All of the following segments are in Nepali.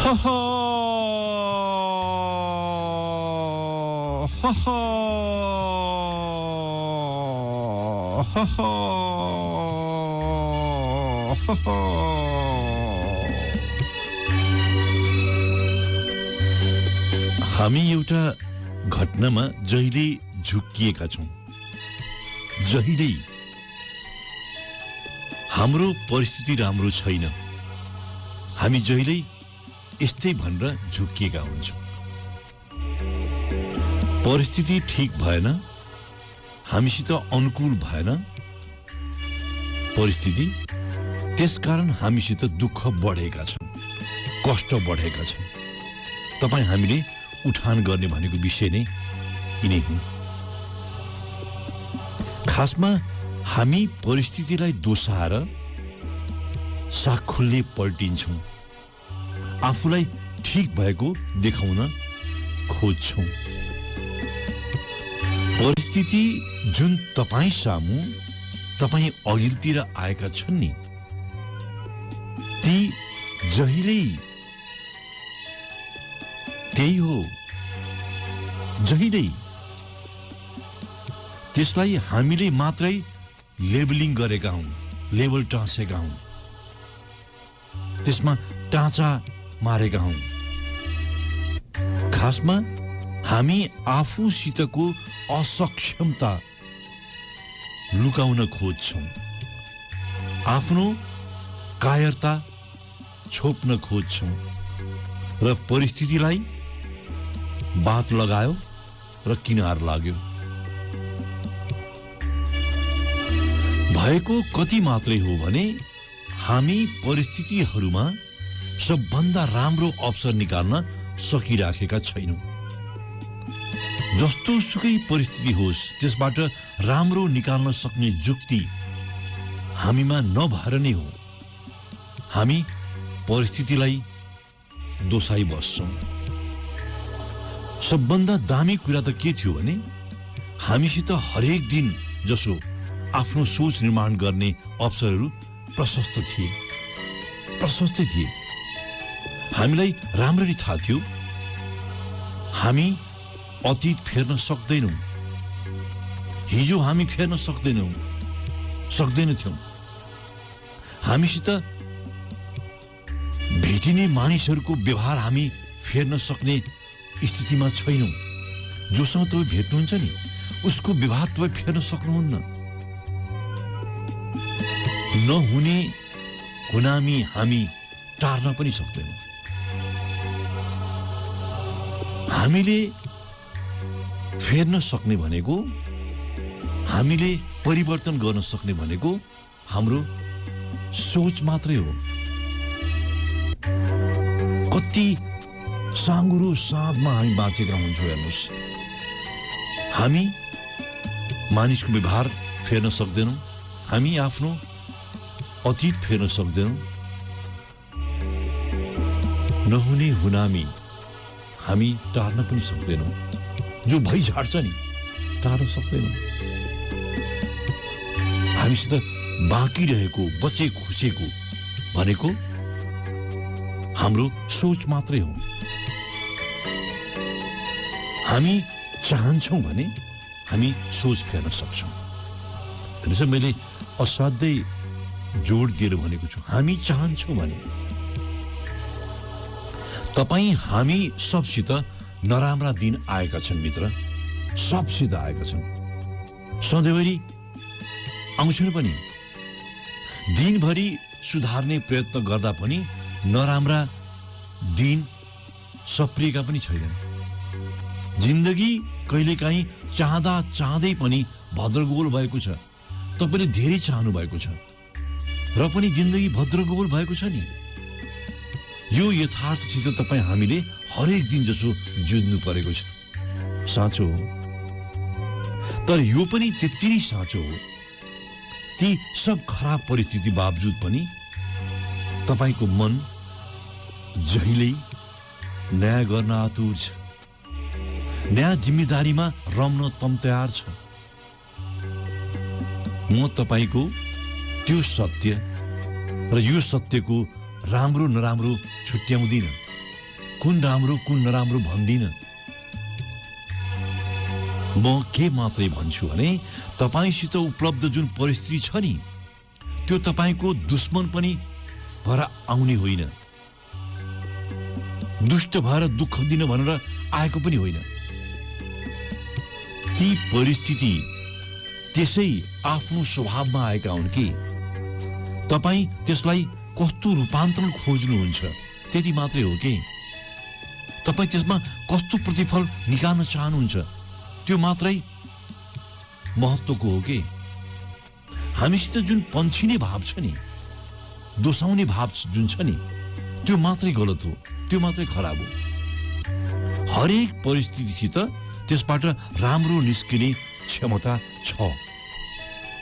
Ha ha! Ha ha! Ha ha! Ha ha! हामी एउटा घटनामा जहिले झुक्किएका छौं। जहिले हाम्रो परिस्थिति राम्रो छैन, हामी जहिले यस्तै भनेर झुक्किएका हुन्छौं। परिस्थिति ठीक भएन, हामीसित अनुकूल भएन परिस्थिति, त्यसकारण हामीसित दुःख बढेका छन्, कष्ट बढेका छन्। तपाईं हामीले उठान गर्ने भनेको विषय नै यिनै हुन्। खासमा हामी परिस्थितिलाई दोषाएर साखुल्ले पल्टिन्छौं, आफूलाई ठीक भएको देखाउन खोज्छौं। परिस्थिति जुन तपाईं सामु, तपाईं अघिल्तिर आएका छन् नि, ती जहिल्यै त्यही हो। जहिल्यै त्यसलाई हामीले मात्रै लेबलिङ गरेका हौं, लेबल टाँसेका हौं, त्यसमा टाँचा मारेका हौं। खासमा हामी आफूसितको असक्षमता लुकाउन खोज्छौं, आफ्नो कायरता छोप्न खोज्छौं र परिस्थितिलाई बात लगायो र किनार लाग्यो। भएको कति मात्रै हो भने हामी परिस्थितिहरूमा सबभन्दा राम्रो अवसर निकाल्न सकिराखेका छैनौं। जस्तो सुकै परिस्थिति होस्, त्यसबाट राम्रो निकाल्न सक्ने जुक्ति हामीमा नभएर नै हो हामी परिस्थितिलाई दोषाइ बस्छौं। सबभन्दा दामी कुरा त के थियो भने हामीसित हरेक दिन जसो आफ्नो सोच निर्माण गर्ने अवसरहरू प्रशस्त थिए। हामीलाई राम्ररी थाहा थियो हामी अतीत फेर्न सक्दैनौं, हिजो हामी फेर्न सक्दैनथ्यौं। हामीसित भेटिने मानिसहरूको व्यवहार हामी फेर्न सक्ने स्थितिमा छैनौं। जोसँग तपाईँ भेट्नुहुन्छ नि, उसको व्यवहार तपाईँ फेर्न सक्नुहुन्न। नहुने गुनामी हामी टार्न पनि सक्दैनौं। हामीले फेर्न सक्ने भनेको, हामीले परिवर्तन गर्न सक्ने भनेको हाम्रो सोच मात्रै हो। कति साँगुरो साँधमा हामी बाँचेका हुन्छौँ। हेर्नुहोस्, हामी मानिसको व्यवहार फेर्न सक्दैनौँ, हामी आफ्नो अतीत फेर्न सक्दैनौँ। नहुने हुनामी हामी टार्न पनि सक्दैनौँ। जो भइझाड्छ नि, टार्न सक्दैनौँ। हामीसित बाँकी रहेको, बचे खुसेको भनेको हाम्रो सोच मात्रै हो। हामी चाहन्छौँ भने हामी सोच फेर्न सक्छौँ। हेर्नुहोस्, मैले असाध्यै जोड दिएर भनेको छु, हामी चाहन्छौँ भने। तपाईँ हामी सबसित नराम्रा दिन आएका छन् मित्र, सबसित आएका छन्, सधैँभरि आउँछन् पनि। दिनभरि सुधार्ने प्रयत्न गर्दा पनि नराम्रा दिन सप्रिएका पनि छैनन्। जिन्दगी कहिलेकाहीँ चाहँदै पनि भद्रगोल भएको छ। तपाईले धेरै चाहनु भएको छ र पनि जिन्दगी भद्रगोल भएको छ नि। यो यथार्थसित तपाईँ हामीले हरेक दिन जसो जुझ्नु परेको छ। साँचो हो, तर यो पनि त्यति नै साँचो हो, ती सब खराब परिस्थिति बावजुद पनि तपाईको मन जहिल्यै न्याय गर्न आतुर छ, नयाँ जिम्मेदारीमा रम्न तम तयार छ। म तपाईको त्यो सत्य र यो सत्यको राम्रो नराम्रो छुट्याउँदिन। कुन राम्रो कुन नराम्रो भन्दिन। म के मात्रै भन्छु भने तपाईसित उपलब्ध जुन परिस्थिति छ नि त्यो तपाईको दुश्मन पनि भएर आउने होइन, दुष्ट भएर दुःख दिन भनेर आएको पनि होइन। ती परिस्थिति त्यसै आफ्नो स्वभावमा आएका हुन् कि तपाई त्यसलाई कस्तो रूपान्तरण खोज्नुहुन्छ त्यति मात्रै हो कि तपाई त्यसमा कस्तो प्रतिफल निकाल्न चाहनुहुन्छ त्यो मात्रै महत्त्वको हो कि हामीसित जुन पन्छिने भाव छ नि, दोसाउने भाव जुन छ नि त्यो मात्रै गलत हो, त्यो मात्रै खराब हो। हरेक परिस्थितिसित त्यसबाट राम्रो निस्किने क्षमता छ।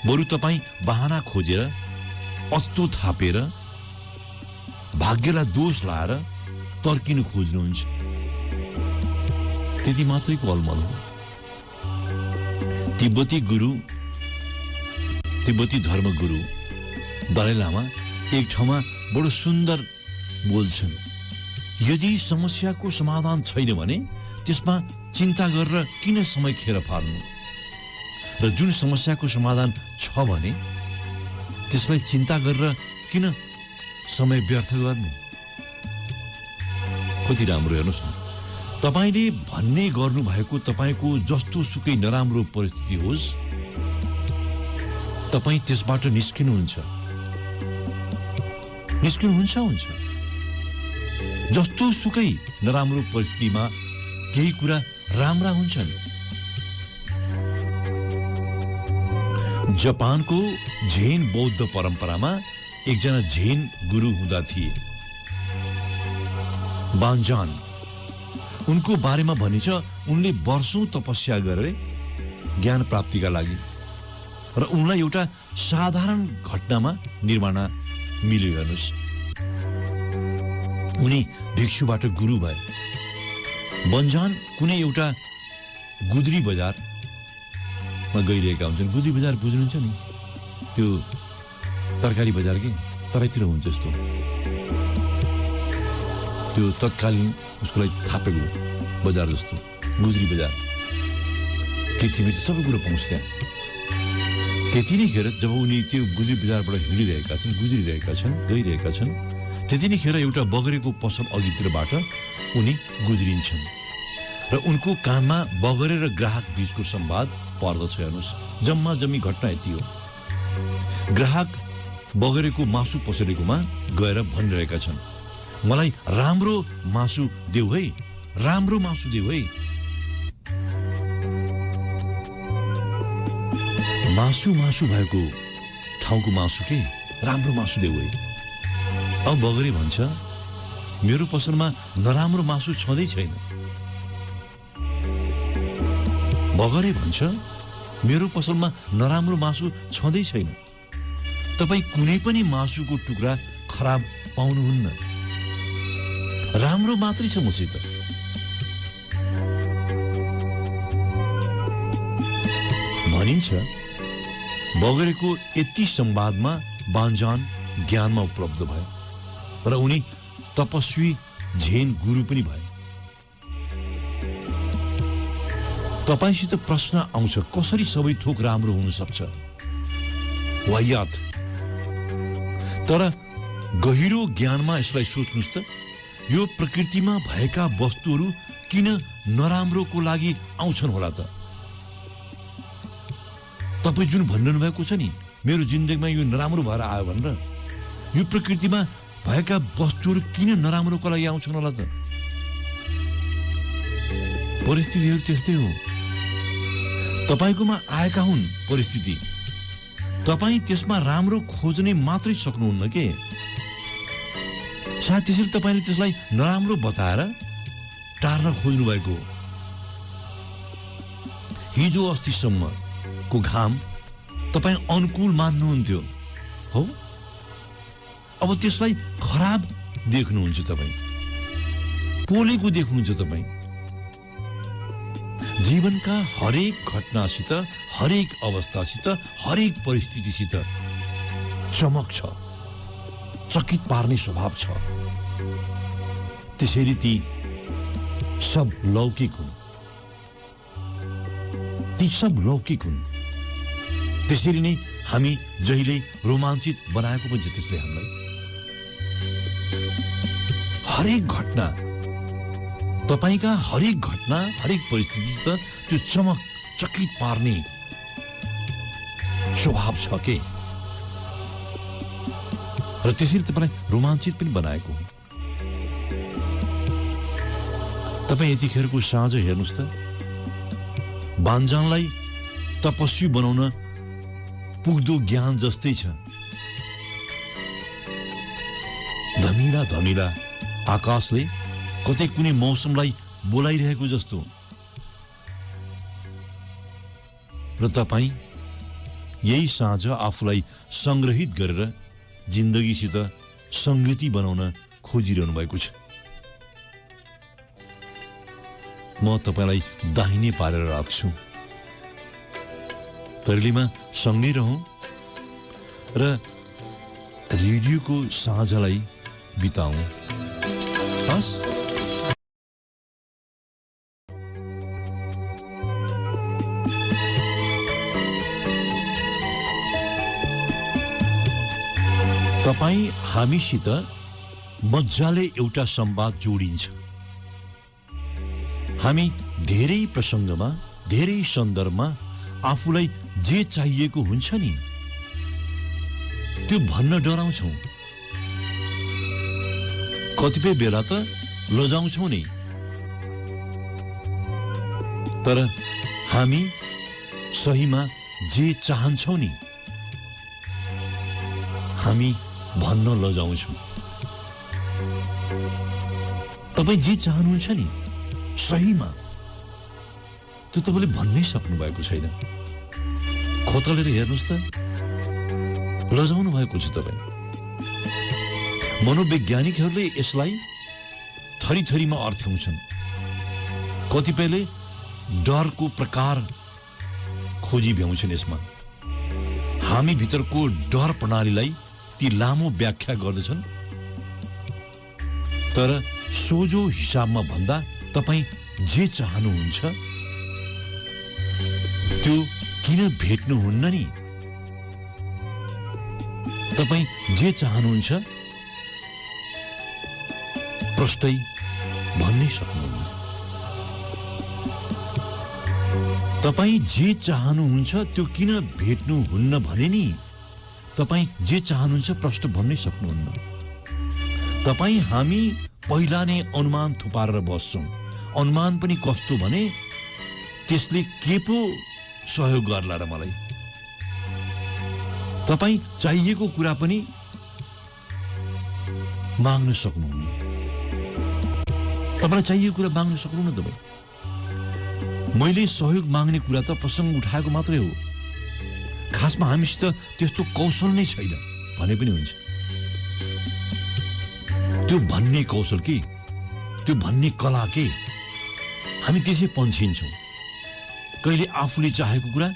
बरु तपाईं बहाना खोजेर अत्तो थापेर भाग्यलाई दोष लाएर तर्किनु खोज्नुहुन्छ, त्यति मात्रैको अलमल हो। तिब्बती धर्मगुरु दलाई लामा एक ठाउँमा बडो सुन्दर बोल्छन्, यदि समस्याको समाधान छैन भने त्यसमा चिन्ता गरेर किन समय खेर फाल्नु, र जुन समस्याको समाधान छ भने त्यसलाई चिन्ता गरेर किन समय व्यर्थ गर्नु। कति राम्रो हेर्नुहोस् न, तपाईले भन्ने गर्नु भएको तपाईको जस्तो सुकै नराम्रो परिस्थिति होस् तपाई त्यसबाट निस्किनुहुन्छ हुन्छ। जस्तो सुकै नराम्रो परिस्थितिमा केही कुरा राम्रा हुन्छन्। जापानको झेन बौद्ध परम्परामा एकजना झेन गुरु हुँदा थिए, बान्जान। उनको बारेमा भनिन्छ उनले वर्षौं तपस्या गरे ज्ञान प्राप्तिका लागि, र उनलाई एउटा साधारण घटनामा निर्माण मिल्यो। हेर्नुहोस्, उनी भिक्षुबाट गुरु भए। बन्जान कुनै एउटा गुद्री बजारमा गइरहेका हुन्छन्। गुद्री बजार बुझ्नुहुन्छ नि, त्यो तरकारी बजार के तराईतिर हुन्छ जस्तो, त्यो तत्कालीन उसको लागि थापेको बजार जस्तो गुद्री बजार। केटीमेटी सबै कुरो पाउँछ त्यहाँ। त्यति नै खेर जब उनी त्यो गुद्री बजारबाट हिँडिरहेका छन्, गइरहेका छन्, त्यति नै खेर एउटा बगरेको पसल अघितिरबाट उनी गुज्रिन्छन् र उनको कानमा बगरे र ग्राहक बीचको संवाद पर्दछ। हेर्नुहोस्, जम्मा जम्मी घटना यति हो। ग्राहक बगरेको मासु पसलेकोमा गएर भनिरहेका छन्, मलाई राम्रो मासु देऊ है, राम्रो मासु देऊ है। मासु भएको ठाउँको मासु के राम्रो मासु देऊ है। अब बगरे भन्छ मेरो पसलमा नराम्रो मासु छँदै छैन। बगरे भन्छ मेरो पसलमा नराम्रो मासु छँदै छैन। तपाई कुनै पनि मासुको टुक्रा खराब पाउनुहुन्न, राम्रो मात्रै छ मसित। भनिन्छ बगरेको यति संवादमा बान्जान ज्ञानमा उपलब्ध भयो र उनी तपस्वी झेन गुरु पनि भए। तपाईसित प्रश्न आउँछ, कसरी सबै थोक राम्रो हुन सक्छ? वाहियात। तर गहिरो ज्ञानमा यसलाई सोच्नुस् त, यो प्रकृतिमा भएका वस्तुहरू किन नराम्रोको लागि आउँछन् होला त? तपाई जुन भन्नु भएको छ नि, मेरो जिन्दगीमा यो नराम्रो भएर आयो भनेर, यो प्रकृतिमा भएका वस्तुहरू किन नराम्रोको लागि आउँछन् होला त? परिस्थितिहरू त्यस्तै हो। तपाईकोमा आएका हुन् परिस्थिति, तपाई त्यसमा राम्रो खोज्ने मात्रै सक्नुहुन्न के। सायद त्यसैले तपाईले त्यसलाई नराम्रो बताएर टार्न खोज्नु भएको हो। हिजो अस्तिसम्मको घाम तपाई अनुकूल मान्नुहुन्थ्यो हो, अब त्यसलाई खराब देख्नुहुन्छ तपाई, पोलेको देख्नुहुन्छ तपाई। जीवनका हरेक घटनासित, हरेक अवस्थासित, हरेक परिस्थितिसित चमक छ, चकित पार्ने स्वभाव छ। त्यसैले ती सब लौकिक हुन्, ती सब लौकिक हुन्। त्यसरी नै हामी जहिले रोमाञ्चित बनाएको पनि छ त्यसले हामीलाई। हरेक घटना, तपाईका हरेक घटना, हरेक परिस्थिति त त्यो चकित पार्ने स्वभाव छ के, र त्यसरी तपाईलाई रोमाञ्चित पनि बनाएको हो। तपाईँ यतिखेरको साँझ हेर्नुहोस् त, बान्जानलाई तपस्वी बनाउन पुग्दो ज्ञान जस्तै छ। धमिला धमिला आकाशले कतै कुनै मौसमलाई बोलाइरहेको जस्तो, र तपाईँ यही साँझ आफूलाई संग्रहित गरेर जिन्दगीसित संगति बनाउन खोजिरहनु भएको छ। म तपाईलाई दाहिने पारेर राख्छु, तैलीमा सँगै रहौं र रेडियोको साँझलाई बिताउँ। हस्, तपाईँ हामीसित मजाले एउटा संवाद जोडिन्छ। हामी धेरै प्रसङ्गमा, धेरै सन्दर्भमा आफूलाई जे चाहिएको हुन्छ नि त्यो भन्न डराउँछौँ। कतिपय बेला त लजाउँछौँ नै, तर हामी सहीमा जे चाहन्छौँ नि हामी भन्न लजाउँछौँ। तपाईँ जे चाहनुहुन्छ नि सहीमा त्यो तपाईँले भन्नै सक्नु भएको छैन। खोतलेर हेर्नुहोस् त, लजाउनु भएको छ तपाईँ। मनोवैज्ञानिकहरूले यसलाई थरीथरीमा अर्थ्याउँछन्। कतिपयले डरको प्रकार खोजी भ्याउँछन् यसमा। हामी भित्रको डर प्रणालीलाई ती लामो व्याख्या गर्दछन्। तर सोझो हिसाबमा भन्दा तपाईँ जे चाहनुहुन्छ त्यो किन भेट्नुहुन्न नि? तपाईँ जे चाहनुहुन्छ प्रष्टै भन्नै सक्नुहुन्न। तपाईँ जे चाहनुहुन्छ त्यो किन भेट्नुहुन्न भने नि तपाईँ जे चाहनुहुन्छ प्रष्ट भन्नै सक्नुहुन्न। तपाईँ हामी पहिला नै अनुमान थुपारेर बस्छौँ। अनुमान पनि कस्तो भने त्यसले के पो सहयोग गर्ला र मलाई। तपाईँ चाहिएको कुरा पनि माग्न सक्नुहुन्न। तपाईँलाई चाहिएको कुरा माग्न सक्नुहुन्न तपाईँ। मैले सहयोग माग्ने कुरा त प्रसङ्ग उठाएको मात्रै हो, खासमा हामीसित त्यस्तो कौशल नै छैन भने पनि हुन्छ। त्यो भन्ने कौशल के, त्यो भन्ने कला के, हामी त्यसै पन्छिन्छौँ। कहिले आफूले चाहेको कुरा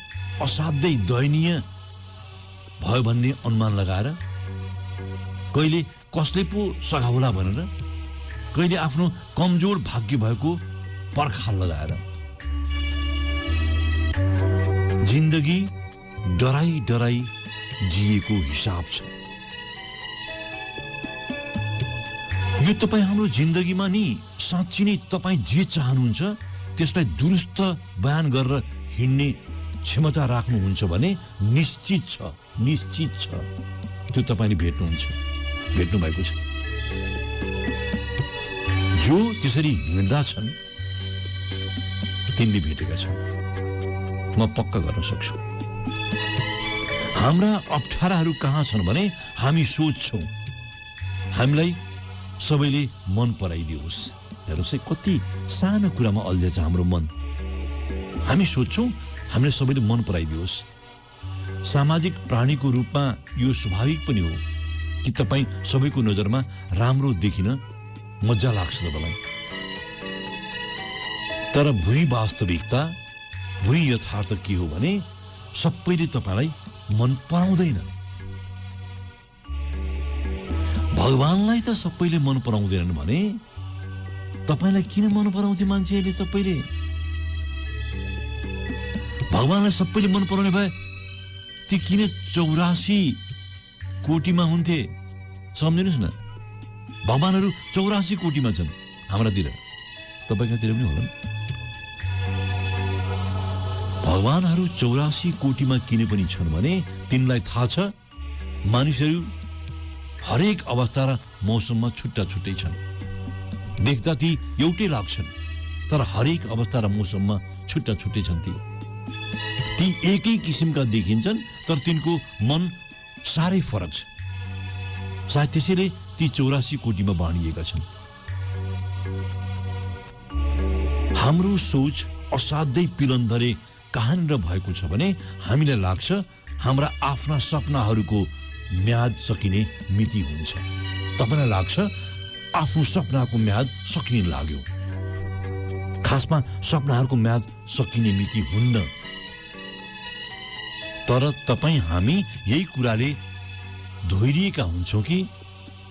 असाध्यै दयनीय भयो भन्ने अनुमान लगाएर, कहिले कसले पो सघाउला भनेर, कहिले आफ्नो कमजोर भाग्य भएको पर्खाल लगाएर। जिन्दगी डराई डराई जिएको हिसाब छ। यो तपाईँ हाम्रो जिन्दगीमा नि साँच्ची नै तपाईँ जे चाहनुहुन्छ त्यसलाई दुरुस्त बयान गरेर हिँड्ने क्षमता राख्नुहुन्छ भने निश्चित छ, निश्चित छ त्यो तपाईँले भेट्नुहुन्छ, भेट्नु भएको छ। जो त्यसरी हिँड्दा छन् तिनले भेटेका छन्, म पक्का गर्न सक्छु। हाम्रा अप्ठ्याराहरू कहाँ छन् भने हामी सोच्छौँ हामीलाई सबैले मन पराइदियोस्। हेर्नुहोस् है, कति सानो कुरामा अल्झेछ हाम्रो मन। हामी सोच्छौँ हामीले सबैले मन पराइदियोस्। सामाजिक प्राणीको रूपमा यो स्वाभाविक पनि हो कि तपाईँ सबैको नजरमा राम्रो देखिन मजा लाग्छ तपाईँलाई। तर भुइँ वास्तविकता, भुइँ यथार्थ के हो भने सबैले तपाईँलाई मन पराउँदैन। भगवानलाई त सबैले मन पराउँदैनन् भने तपाईलाई किन मन पराउँथे मान्छेहरूले सबैले? भगवानलाई सबैले मन पराउने भए ती किन 84 कोटीमा हुन्थे? सम्झिनुहोस् न, भगवानहरू 84 कोटीमा छन् हाम्रातिर, तपाईँकातिर पनि होला। भगवानहरू 84 कोटीमा किन पनि छन् भने तिनलाई थाहा छ मानिसहरू हरेक अवस्था र मौसममा छुट्टा छुट्टै छन्। देख्दा ती एउटै लाग्छन् तर हरेक अवस्था र मौसममा छुट्टा छुट्टै छन्। ती एकै किसिमका देखिन्छन् तर तिनको मन साह्रै फरक छ। सायद त्यसैले ती 84 कोटीमा बाँडिएका छन्। हाम्रो सोच असाध्यै पिलन्दरे कहाँनिर भएको छ भने हामीलाई लाग्छ हाम्रा आफ्ना सपनाहरूको म्याद सकिने मिति हुन्छ। तपाईलाई लाग्छ आफ्नो सपनाको म्याद सकिने लाग्यो। खासमा सपनाहरूको म्याद सकिने मिति हुन्न। तर तपाईँ हामी यही कुराले धोइरिएका हुन्छौँ कि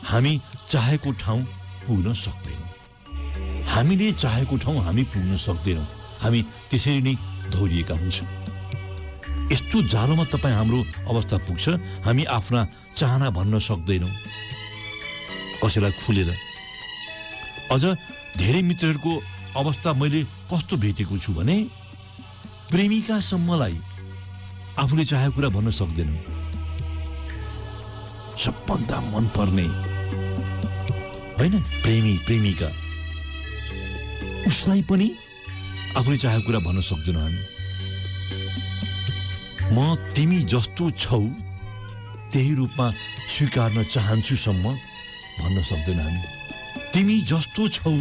हामी चाहेको ठाउँ पुग्न सक्दैनौँ। हामीले चाहेको ठाउँ हामी पुग्न सक्दैनौँ। हामी त्यसरी नै धोइरिएका हुन्छौँ। यस्तो जालोमा तपाईँ हाम्रो अवस्था पुग्छ, हामी आफ्ना चाहना भन्न सक्दैनौँ कसैलाई खुलेर। अझ धेरै मित्रहरूको अवस्था मैले कस्तो भेटेको छु भने प्रेमिकासम्मलाई आफूले चाहेको कुरा भन्न सक्दैनन्। सबभन्दा मनपर्ने होइन प्रेमिका, उसलाई पनि आफूले चाहेको कुरा भन्न सक्दैनौँ हामी। म तिमी जस्तो छौ त्यही रूपमा स्वीकार्न चाहन्छुसम्म भन्न सक्दैनौँ हामी। तिमी जस्तो छौ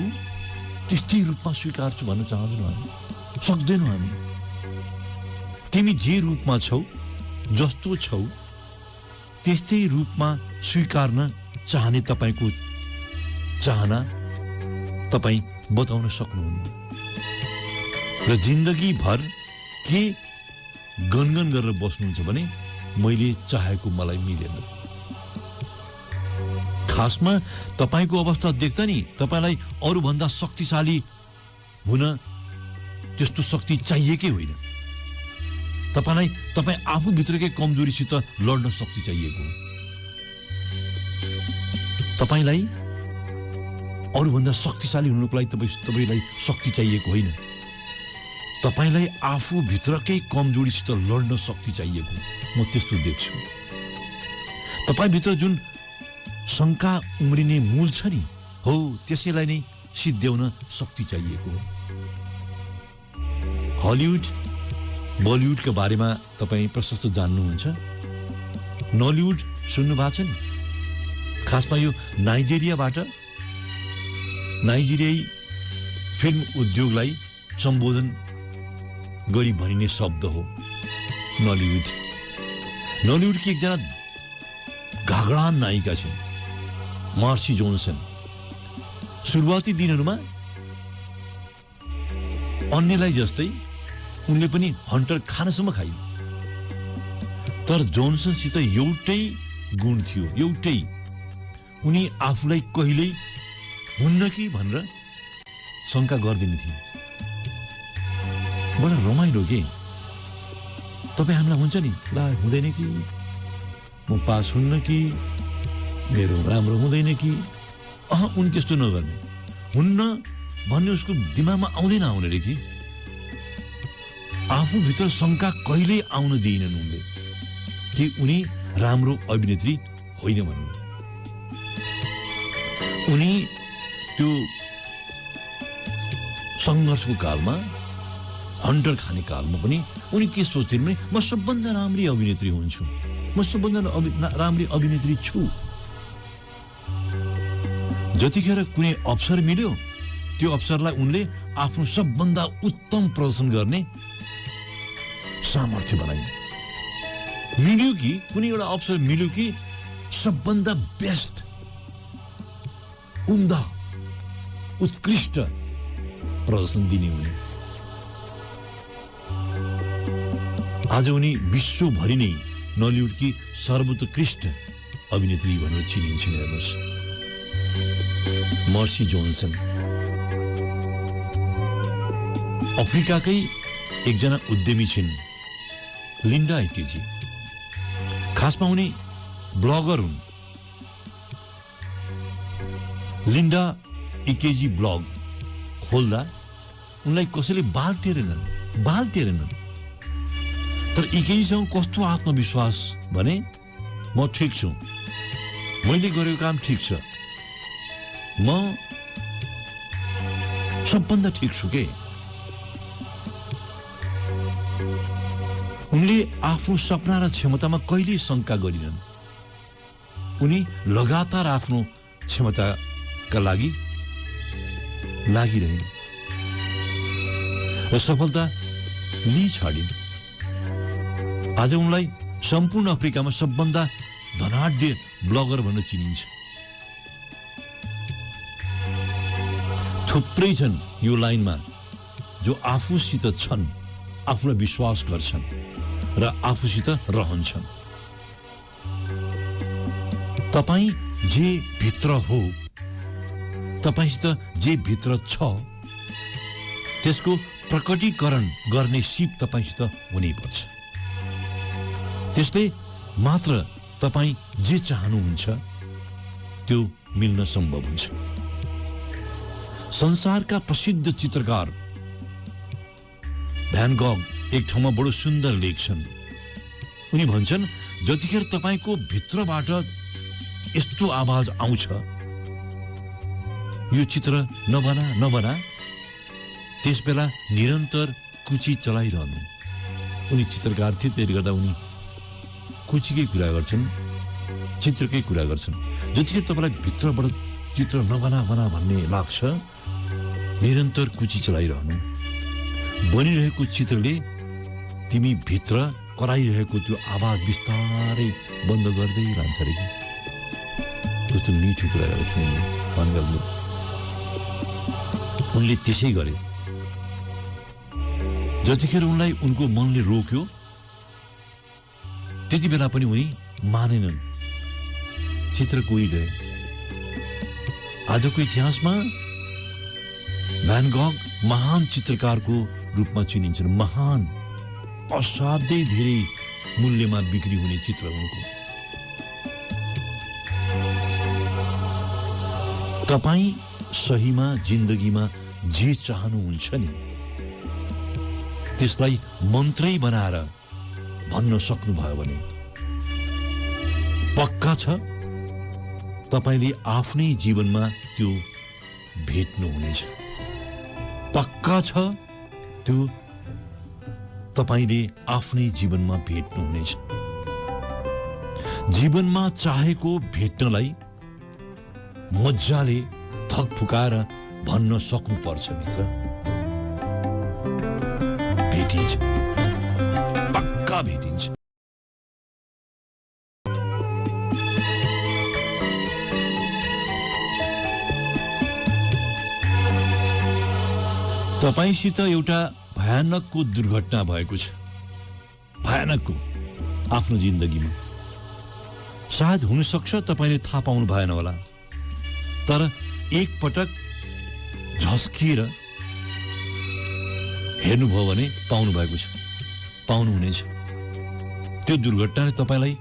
त्यस्तै रूपमा स्वीकार्छु भन्न चाहँदैनौँ हामी, सक्दैनौँ हामी। तिमी जे रूपमा छौ, जस्तो छौ त्यस्तै रूपमा स्वीकार्न चाहने तपाईको चाहना तपाईँ बताउन सक्नुहुन्न। र जिन्दगी भर के गनगन गरेर बस्नुहुन्छ भने मैले चाहेको मलाई मिलेन। खासमा तपाईको अवस्था देख्दा नि तपाईलाई अरूभन्दा शक्तिशाली हुन त्यस्तो शक्ति चाहिएकै होइन। तपाईँ आफूभित्रकै कमजोरीसित लड्न शक्ति चाहिएको हो। तपाईलाई अरूभन्दा शक्तिशाली हुनुको लागि तपाईलाई शक्ति चाहिएको होइन। तपाईलाई आफूभित्रकै कमजोरीसित लड्न शक्ति चाहिएको, म त्यस्तो देख्छु। तपाईभित्र जुन शङ्का उम्रिने मूल छ नि, हो त्यसैलाई नै सिद्ध्याउन शक्ति चाहिएको हो। हलिउड बलिउडका बारेमा तपाईँ प्रशस्त जान्नुहुन्छ। नलिउड सुन्नु भएको छ नि? खासमा यो नाइजेरियाई फिल्म उद्योगलाई सम्बोधन गरी भनिने शब्द हो नलिउड। नलिउडकी एकजना घागडान नायिका छिन् मार्सी जोन्सन। सुरुवाती दिनहरूमा अन्यलाई जस्तै उनले पनि हन्टर खानसम्म खाइन्। तर जोन्सनसित एउटै गुण थियो, एउटै। उनी आफूलाई कहिल्यै हुन्न कि भनेर शङ्का गर्दिने थिए। बडा रमाइलो के तपाईँ हामीलाई हुन्छ नि, ला हुँदैन कि, म पास हुन्न कि, मेरो राम्रो हुँदैन कि। उनी त्यस्तो नगर्ने। हुन्न भन्ने उसको दिमागमा आउँदैन रे कि। आफूभित्र शङ्का कहिल्यै आउन दिएनन् उनले कि उनी राम्रो अभिनेत्री होइन भन्नु। उनी त्यो सङ्घर्षको कालमा, हन्टर खाने कालमा पनि उनी के सोच्थिन् भने म सबभन्दा राम्री अभिनेत्री हुन्छु, म सबभन्दा राम्री अभिनेत्री छु। जतिखेर कुनै अवसर मिल्यो त्यो अवसरलाई उनले आफ्नो सबभन्दा उत्तम प्रदर्शन गर्ने सामर्थ्य बनाइन्। मिल्यो कि कुनै एउटा अवसर मिल्यो कि सबभन्दा बेस्ट, उम्दा, उत्कृष्ट प्रदर्शन दिने उनी। आज उनी विश्वभरि नै नलिउडकी सर्वोत्कृष्ट अभिनेत्री भनेर चिनिन्छन्। हेर्नुहोस्, मर्सी जोन्सन। अफ्रिकाकै एकजना उद्यमी छिन् लिन्डा इकेजी। खासमा उनी ब्लगर हुन्। लिन्डा इकेजी ब्लग खोल्दा उनलाई कसैले बाल टेरेनन्। तर इकेजीसँग कस्तो आत्मविश्वास भने म ठिक छु, मैले गरेको काम ठिक छ, म सबभन्दा ठिक छु के। उनले आफ्नो सपना र क्षमतामा कहिल्यै शंका गरिनन्। उनी लगातार आफ्नो क्षमताका लागि लागिरहिन् र सफलता लिई छाडिन्। आज उनलाई सम्पूर्ण अफ्रिकामा सबभन्दा धनाढ्य ब्लगर भनेर चिनिन्छ। थुप्रै छन् यो लाइनमा जो आफूसित छन्, आफूलाई विश्वास गर्छन् र आफूसित रहन्छन्। तपाईँ जे भित्र हो, तपाईँसित जे भित्र छ, त्यसको प्रकटीकरण गर्ने सिप तपाईँसित हुनैपर्छ। त्यसले मात्र तपाईँ जे चाहनुहुन्छ त्यो मिल्न सम्भव हुन्छ। संसारका प्रसिद्ध चित्रकार भ्यान गग एक ठाउँमा बडो सुन्दर लेख्छन्। उनी भन्छन्, जतिखेर तपाईको भित्रबाट यस्तो आवाज आउँछ, यो चित्र नबना, त्यसबेला निरन्तर कुची चलाइरहनु। उनी चित्रकार थिए, त्यसले गर्दा उनी कुचीकै कुरा गर्छन्, चित्रकै कुरा गर्छन्। जतिखेर तपाईलाई भित्रबाट चित्र नबना भन्ने लाग्छ, निरन्तर कुची चलाइरहनु। बनिरहेको चित्रले तिमी भित्र कराइरहेको त्यो आवाज बिस्तारै बन्द गर्दै रहन्छ रे। कस्तो मिठो कुरा गर्छन् भन्गलले। उनले त्यसै गरे। जतिखेर उनलाई उनको मनले रोक्यो, त्यति बेला पनि उनी मानेनन्, चित्र कोरिरहे। आजको इतिहासमा भ्यान गग महान चित्रकारको रूपमा चिनिन्छन्। महान, असाध्यै धेरै मूल्यमा बिक्री हुने चित्र उनको। तपाईँ सहीमा जिन्दगीमा जे चाहनुहुन्छ नि, त्यसलाई मन्त्रै बनाएर भन्न सक्नुभयो भने पक्का छ तपाईले आफ्नै जीवनमा त्यो भेट्नुहुनेछ। पक्का छ त्यो तपाईले आफ्नै जीवनमा भेट्नुहुनेछ। जीवनमा चाहेको भेट्नलाई मजाले थक फुकाएर भन्न सक्नुपर्छ मित्र। भेटिन्छ, पक्का भेटिन्छ। तपाईसित एउटा भयानकको दुर्घटना भएको छ, भयानकको आफ्नो जिन्दगीमा। सायद हुन सक्छ तपाईले थाहा पाउनु भएन होला, तर एक पटक झस्किएर हेर्नुभयो भने पाउनु भएको छ, पाउनुहुनेछ। त्यो दुर्घटनाले तपाईलाई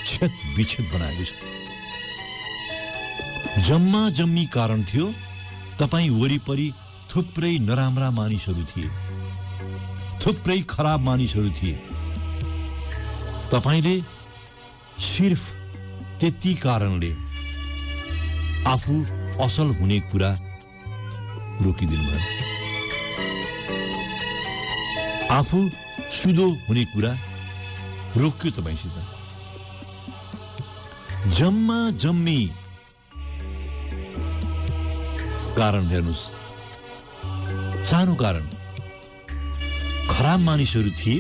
छेद विच्छेद बनाएको छ। जम्मा जम्मी कारण थियो, तपाई वरिपरि थुप्रै नराम्रा मानिसहरू थिए, थुप्रै खराब मानिसहरू थिए। तपाईले सिर्फ त्यति कारणले आफू असल हुने कुरा रोकिदिनु भयो, आफू सुधो हुने कुरा रोक्यो तपाईसित। जम्मा जम्मी कारण हेर्नुस्, सानो कारण, खराब मानिसहरू थिए,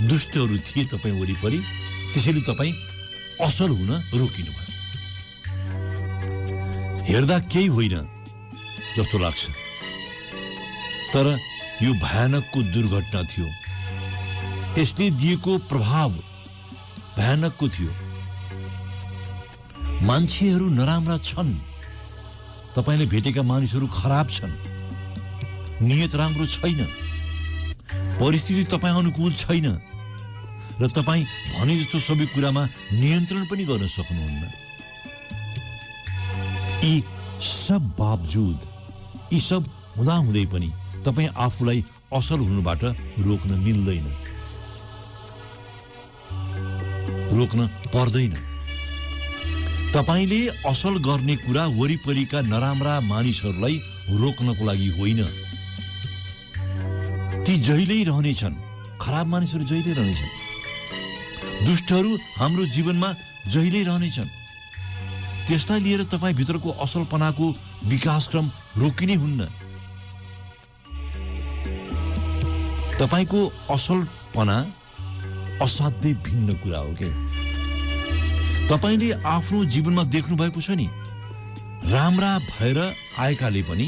दुष्टहरू थिए तपाई वरिपरि, त्यसैले तपाई असल हुन रोकिनु भयो। हेर्दा केही होइन जस्तो लाग्छ, तर यो भयानकको दुर्घटना थियो। यसले दिएको प्रभाव भयानकको थियो। मान्छेहरू नराम्रा छन्, तपाईले भेटेका मानिसहरू खराब छन्, नियत राम्रो छैन। परिस्थिति तपाईँ अनुकूल छैन र तपाईँ भने जस्तो सबै कुरामा नियन्त्रण पनि गर्न सक्नुहुन्न। यी सब बावजुद, यी सब हुँदाहुँदै पनि तपाईँ आफूलाई असल हुनुबाट रोक्न मिल्दैन, रोक्न पर्दैन। तपाईले असल गर्ने कुरा वरिपरिका नराम्रा मानिसहरूलाई रोक्नको लागि होइन। ती जहिल्यै रहनेछन्, खराब मानिसहरू जहिल्यै रहनेछन्, दुष्टहरू हाम्रो जीवनमा जहिल्यै रहनेछन्। त्यसलाई लिएर तपाईँ भित्रको असलपनाको विकासक्रम रोकिनै हुन्न। तपाईको असलपना असाध्यै भिन्न कुरा हो के। तपाईले आफ्नो जीवनमा देख्नु भएको छ नि, राम्रा भएर आएकाले पनि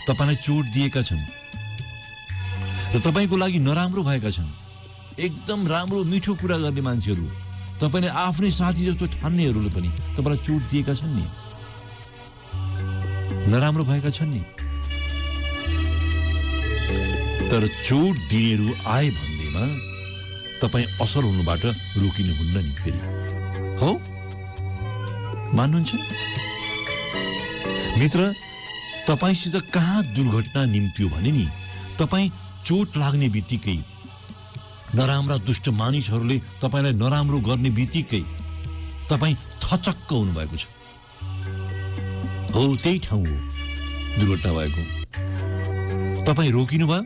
तपाईलाई चोट दिएका छन् र तपाईको लागि नराम्रो भएका छन्। एकदम राम्रो मिठो कुरा गर्ने मान्छेहरू, तपाईले आफ्नै साथी जस्तो ठान्नेहरूले पनि तपाईलाई चोट दिएका छन् नि, नराम्रो भएका छन् नि। तर चोट दिनेहरू आए भन्दैमा तपाईँ असल हुनुबाट रोकिनुहुन्न नि फेरि, हो? मान्नुहुन्छ मित्र? तपाईसित कहाँ दुर्घटना निम्त्यो भने नि, तपाईँ चोट लाग्ने बित्तिकै, नराम्रा दुष्ट मानिसहरूले तपाईलाई नराम्रो गर्ने बित्तिकै तपाईँ थचक्क हुनुभएको छ। हो, त्यही ठाउँ हो दुर्घटना भएको। तपाईँ रोकिनु भयो,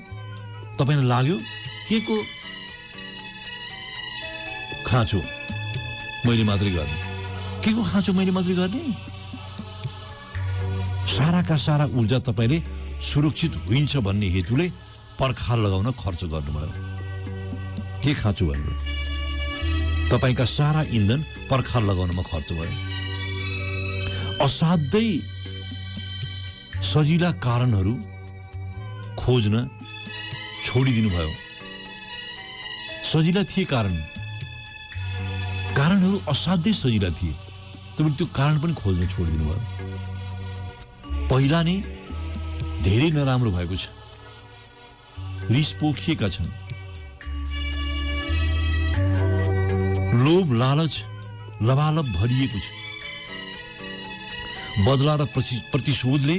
तपाईलाई लाग्यो के को खाँचो मैले मात्रै गर्ने, के को खाँचो मैले मात्रै गर्ने। साराका सारा ऊर्जा तपाईले सुरक्षित हुन्छ भन्ने हेतुले पर्खाल लगाउन खर्च गर्नुभयो। के खाँचो भयो? तपाईका सारा इन्धन पर्खाल लगाउनमा खर्च भयो। असाध्यै सजिला कारणहरू खोज्न छोडिदिनु भयो। सजिला थिए कारणहरू असाध्यै सजिला थिए, तपाईले त्यो कारण पनि खोज्न छोडिदिनु भयो। पहिला नै धेरै नराम्रो भएको छ, रिस पोखिएका छन्, लोभ लालच लबालब भरिएको छ, बदला र प्रतिशोधले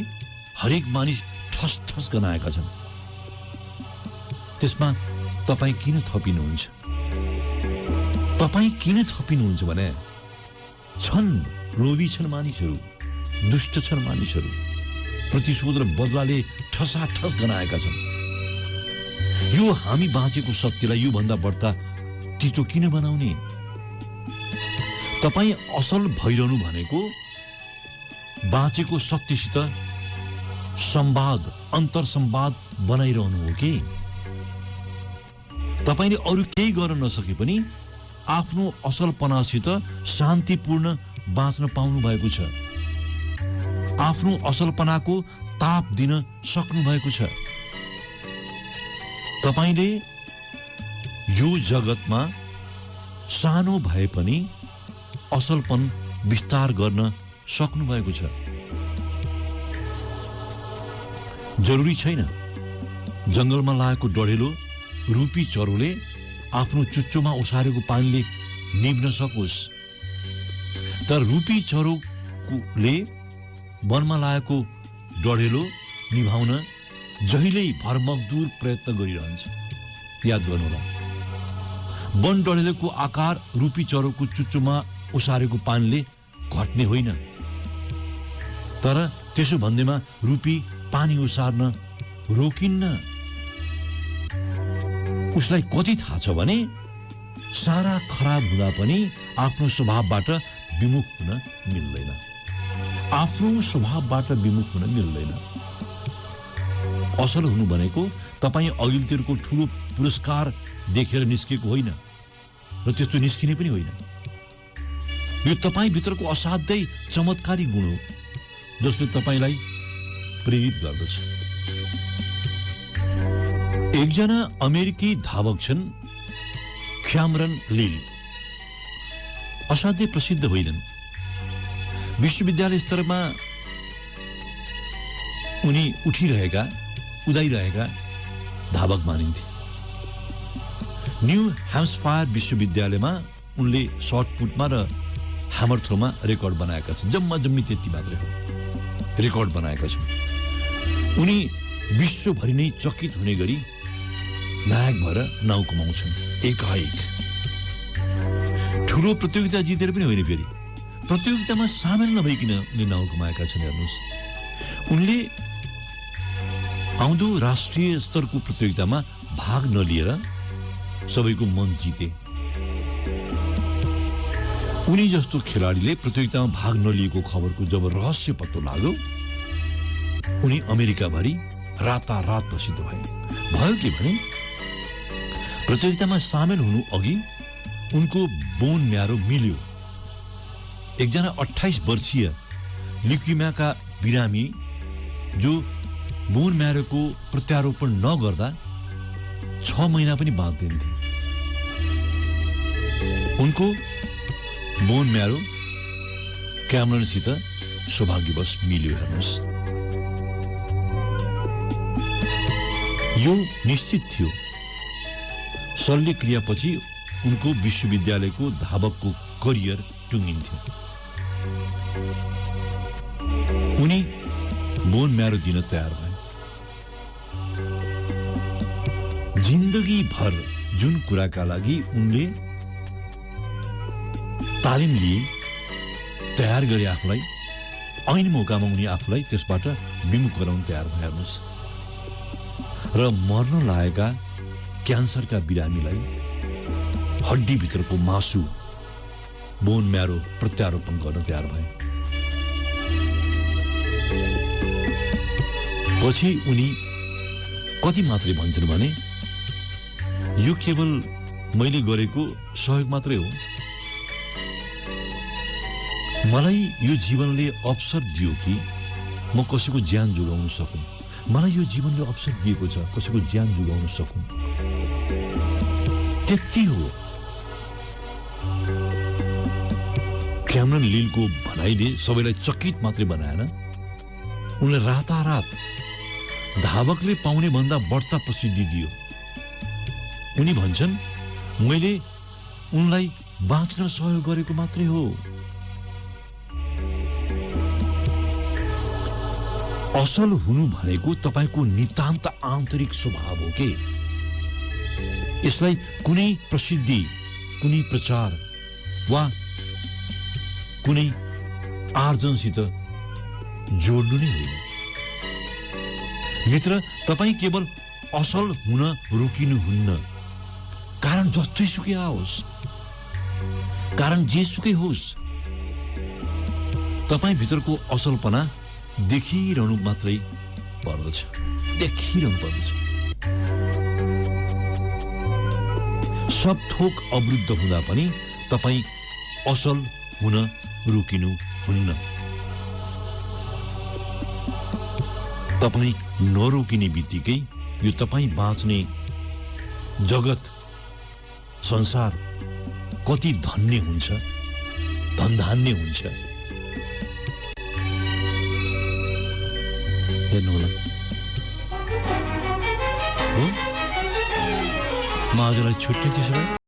हरेक मानिस ठस ठस गनाएका छन्। त्यसमा तपाईँ किन थपिनुहुन्छ? तपाईँ किन थपिनुहुन्छ भने छन्, लोभी छन् मानिसहरू, दुष्ट छन् मानिसहरू, प्रतिशोध र बदलाले ठसाठस गनाएका छन्। यो हामी बाँचेको सत्यलाई यो भन्दा बढ्ता तितो किन बनाउने? तपाईँ असल भइरहनु भनेको बाँचेको सत्यसित संवाद, अन्तर संवाद बनाइरहनु हो कि? तपाईले अरू केही गर्न नसके पनि आफ्नो असलपनासित शान्तिपूर्ण बाँच्न पाउनु भएको छ। आफ्नो असलपनाको ताप दिन सक्नु भएको छ। तपाईले यो जगतमा सानो भए पनि असलपन विस्तार गर्न सक्नु भएको छ। जरुरी छैन जंगलमा लागेको डढेलो रूपी चरोले आफ्नो चुच्चोमा ओसारेको पानीले निभ्न सकोस्, तर रूपी चरोले वनमा लागेको डढेलो निभाउन जहिल्यै भरमग्दुर प्रयत्न गरिरहन्छ। याद गर्नुहोला, वन डढेलोको आकार रूपी चरोको चुच्चोमा ओसारेको पानीले घट्ने होइन, तर त्यसो भन्दैमा रूपी पानी ओसार्न रोकिन्न। उसलाई कति थाहा छ भने सारा खराब हुँदा पनि आफ्नो स्वभावबाट विमुख हुन मिल्दैन, आफ्नो स्वभावबाट विमुख हुन मिल्दैन। असल हुनु भनेको तपाईँ अघिल्तिरको ठुलो पुरस्कार देखेर निस्केको होइन र त्यस्तो निस्किने पनि होइन। यो तपाईँ भित्रको असाध्यै चमत्कारी गुण हो जसले तपाईलाई प्रेरित गर्दछ। एकजना अमेरिकी धावक छन्, क्यामरन लिल। असाध्यै प्रसिद्ध होइनन्, विश्वविद्यालय स्तरमा उनी उडाइरहेका धावक मानिन्थे। न्यू ह्याम्सफायर विश्वविद्यालयमा उनले सर्टपुटमा र ह्यामर थ्रोमा रेकर्ड बनाएका छन्। जम्मी त्यति मात्रै हो रेकर्ड बनाएका छन्। उनी विश्वभरि नै चकित हुने गरी नायक भएर नाउँ कमाउँछन् एकाएक। ठुलो प्रतियोगिता जितेर पनि होइन, फेरि प्रतियोगितामा सामेल नभइकन उनले नाउँ कमाएका छन्। हेर्नुहोस्, उनले आउँदो राष्ट्रिय स्तरको प्रतियोगितामा भाग नलिएर सबैको मन जिते। उनी जस्तो खेलाडीले प्रतियोगितामा भाग नलिएको खबरको जब रहस्य पत्तो लाग्यो, उनी अमेरिकाभरि रातारात प्रसिद्ध भए। भयो के भने प्रतियोगितामा सामेल हुनु अघि उनको बोन म्यारो मिल्यो। एकजना 28 वर्षीय ल्युकेमियाका बिरामी जो बोन म्यारोको प्रत्यारोपण नगर्दा 6 महिना पनि बाँच्दैनथे। उनको बोन म्यारो क्यामरनसित सौभाग्यवश मिल्यो। हेर्नुहोस्, यो निश्चित थियो। शल्यक्रियापछि उनको विश्वविद्यालयको धावकको करियर टुङ्गिन्थ्यो। उनी बोन म्यारो दिन तयार भए। जिन्दगी भर जुन कुराका लागि उनले तालिम लिए, तयार गरे आफूलाई, ऐन मौकामा उनी आफूलाई त्यसबाट विमुख गराउन तयार भए। हेर्नुहोस्, र मर्न लागेका क्यान्सरका बिरामीलाई हड्डीभित्रको मासु बोन म्यारो प्रत्यारोपण गर्न तयार भए। पछि उनी कति मात्रै भन्छन् भने यो केवल मैले गरेको सहयोग मात्रै हो। मलाई यो जीवनले अवसर दियो कि म कसैको ज्यान जोगाउन सकूँ। मलाई यो जीवनले अवसर दिएको छ कसैको ज्यान जोगाउन सकूँ। त्यति हो। क्यामरन लिलको भनाइले सबैलाई चकित मात्रै बनाएन, उनले रातारात धावकले पाउने भन्दा बढ्ता प्रसिद्धि दियो। उनी भन्छन्, मैले उनलाई बाँच्न सहयोग गरेको मात्रै हो। असल हुनु भनेको तपाईको नितान्त आन्तरिक स्वभाव हो के। यसलाई कुनै प्रसिद्धि, कुनै प्रचार वा कुनै आर्जनसित जोड्नु नै होइन। मित्र, तपाईँ केवल असल हुन रोकिनुहुन्न। कारण जस्तै सुकै आओस्, कारण जेसुकै होस्, तपाईँ भित्रको असलपना देखिरहनु मात्रै पर्दछ, देखिरहनु पर्दछ। सब थोक अवरुद्ध हुँदा पनि तपाईँ असल हुन रोकिनु हुन्न। तपाईँ नरोकिने बित्तिकै यो तपाईँ बाँच्ने जगत, संसार कति धन्य हुन्छ, धनधान्य हुन्छ। हेर्नु होला, म आजलाई छुट्टी त्यसो भए।